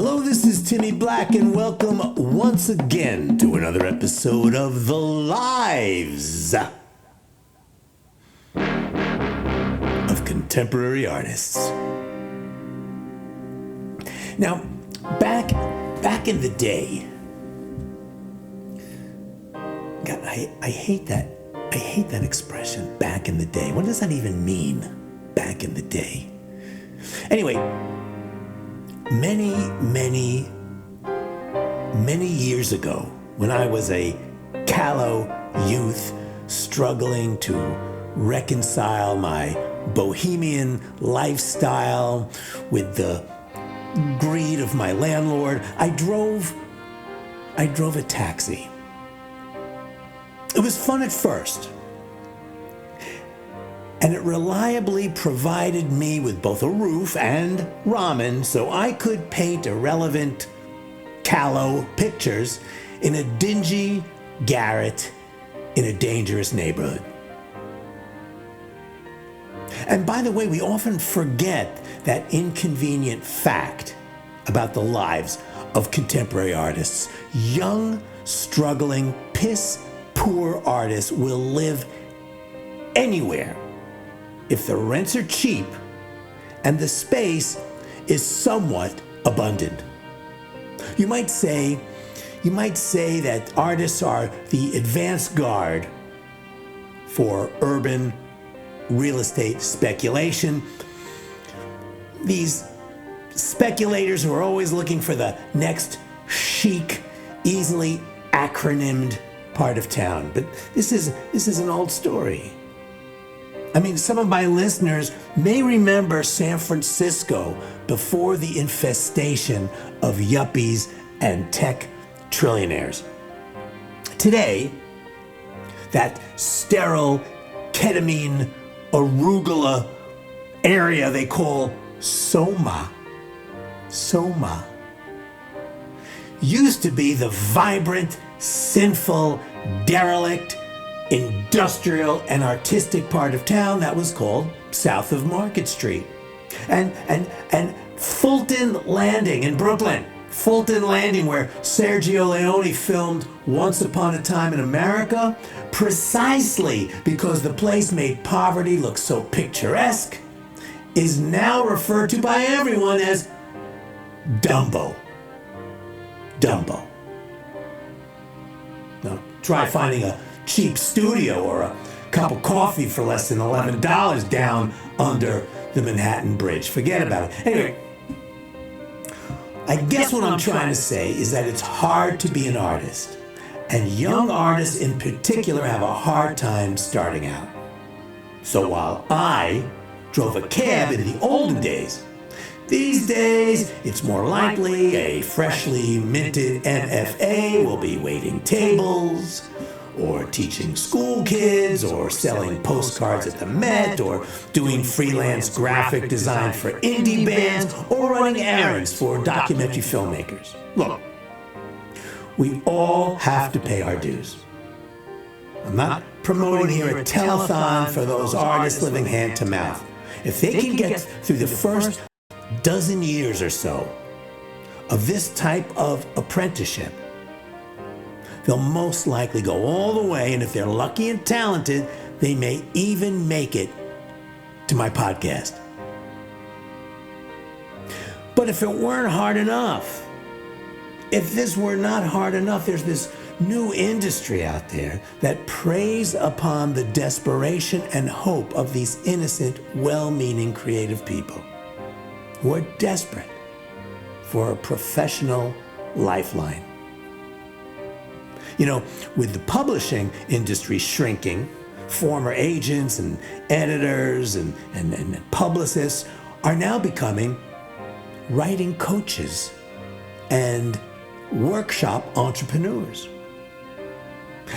Hello, this is Timmy Black, and welcome once again to another episode of The Lives of Contemporary Artists. Now, back in the day, God, I hate that expression, back in the day. What does that even mean, back in the day? Anyway, many years ago, when I was a callow youth struggling to reconcile my bohemian lifestyle with the greed of my landlord, I drove a taxi. It was fun at first, and it reliably provided me with both a roof and ramen so I could paint irrelevant, callow pictures in a dingy garret in a dangerous neighborhood. And by the way, we often forget that inconvenient fact about the lives of contemporary artists. Young, struggling, piss-poor artists will live anywhere if the rents are cheap and the space is somewhat abundant. You might say that artists are the advance guard for urban real estate speculation. These speculators who are always looking for the next chic, easily acronymed part of town. But this is an old story. I mean, some of my listeners may remember San Francisco before the infestation of yuppies and tech trillionaires. Today, that sterile ketamine arugula area they call Soma used to be the vibrant, sinful, derelict, industrial and artistic part of town that was called south of Market Street. And Fulton Landing in Brooklyn, Fulton Landing, where Sergio Leone filmed Once Upon a Time in America, precisely because the place made poverty look so picturesque, is now referred to by everyone as Dumbo. Now, try finding a cheap studio or a cup of coffee for less than $11 down under the Manhattan Bridge. Forget about it. Anyway, I guess what I'm trying to say is that it's hard to be an artist, and young artists in particular have a hard time starting out. So while I drove a cab in the olden days, these days it's more likely a freshly minted MFA will be waiting tables, or teaching school kids, or selling postcards at the Met, or doing freelance graphic design for indie bands, or running errands for documentary filmmakers. Look, we all have to pay our dues. I'm not promoting here a telethon for those artists living hand to mouth. If they can get through the first dozen years or so of this type of apprenticeship, they'll most likely go all the way, and if they're lucky and talented, they may even make it to my podcast. But if it weren't hard enough, if this were not hard enough, there's this new industry out there that preys upon the desperation and hope of these innocent, well-meaning, creative people who are desperate for a professional lifeline. You know, with the publishing industry shrinking, former agents and editors and publicists are now becoming writing coaches and workshop entrepreneurs.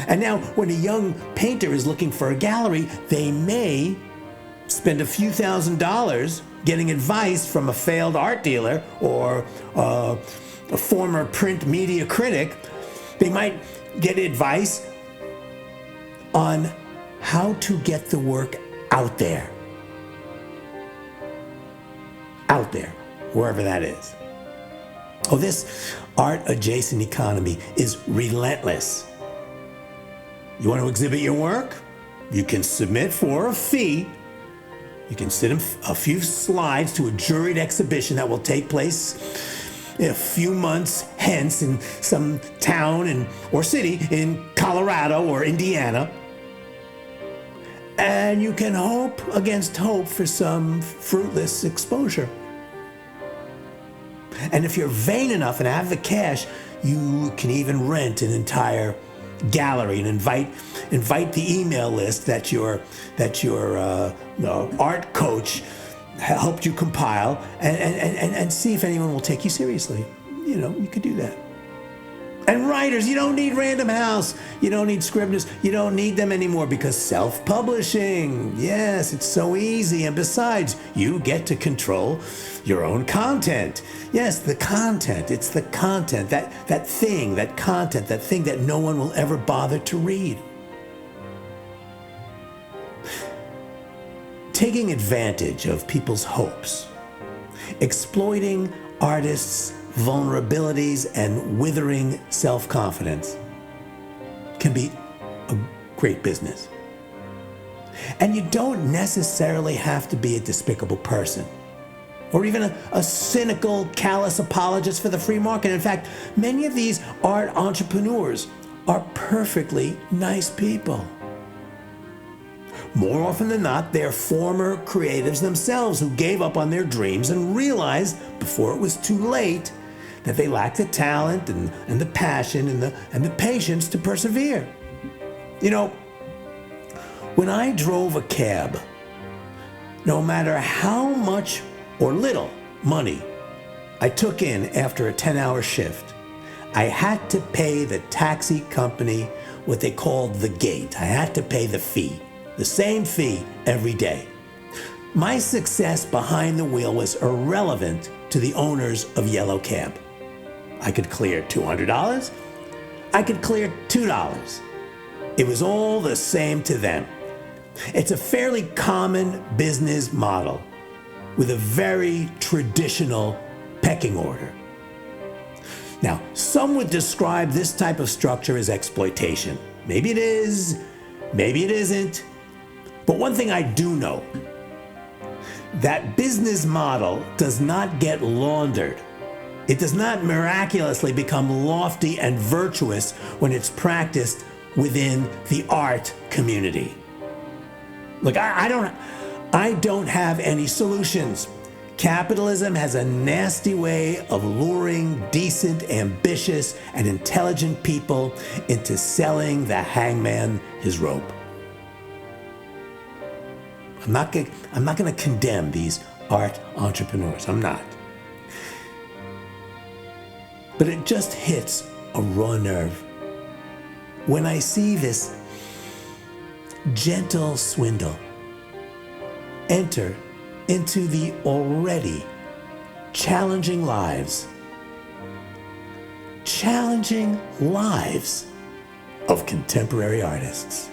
And now when a young painter is looking for a gallery, they may spend a few $1,000s getting advice from a failed art dealer or a former print media critic. They might get advice on how to get the work out there, wherever that is. Oh, this art-adjacent economy is relentless. You want to exhibit your work? You can submit for a fee. You can send a few slides to a juried exhibition that will take place a few months hence in some town or city in Colorado or Indiana. And you can hope against hope for some fruitless exposure. And if you're vain enough and have the cash, you can even rent an entire gallery and invite the email list that your art coach helped you compile and see if anyone will take you seriously. You know, you could do that. And writers, you don't need Random House. You don't need Scribners. You don't need them anymore because self-publishing, yes, it's so easy. And besides, you get to control your own content. Yes, the content. It's the content, that thing that no one will ever bother to read. Taking advantage of people's hopes, exploiting artists' vulnerabilities and withering self-confidence can be a great business. And you don't necessarily have to be a despicable person or even a cynical, callous apologist for the free market. In fact, many of these art entrepreneurs are perfectly nice people. More often than not, they're former creatives themselves who gave up on their dreams and realized before it was too late that they lacked the talent and the passion and the patience to persevere. You know, when I drove a cab, no matter how much or little money I took in after a 10-hour shift, I had to pay the taxi company what they called the gate. I had to pay the fee, the same fee every day. My success behind the wheel was irrelevant to the owners of Yellow Cab. I could clear $200. I could clear $2. It was all the same to them. It's a fairly common business model with a very traditional pecking order. Now, some would describe this type of structure as exploitation. Maybe it is, maybe it isn't. But one thing I do know, that business model does not get laundered. It does not miraculously become lofty and virtuous when it's practiced within the art community. Look, I don't have any solutions. Capitalism has a nasty way of luring decent, ambitious, and intelligent people into selling the hangman his rope. I'm not going to condemn these art entrepreneurs. I'm not. But it just hits a raw nerve when I see this gentle swindle enter into the already challenging lives of contemporary artists.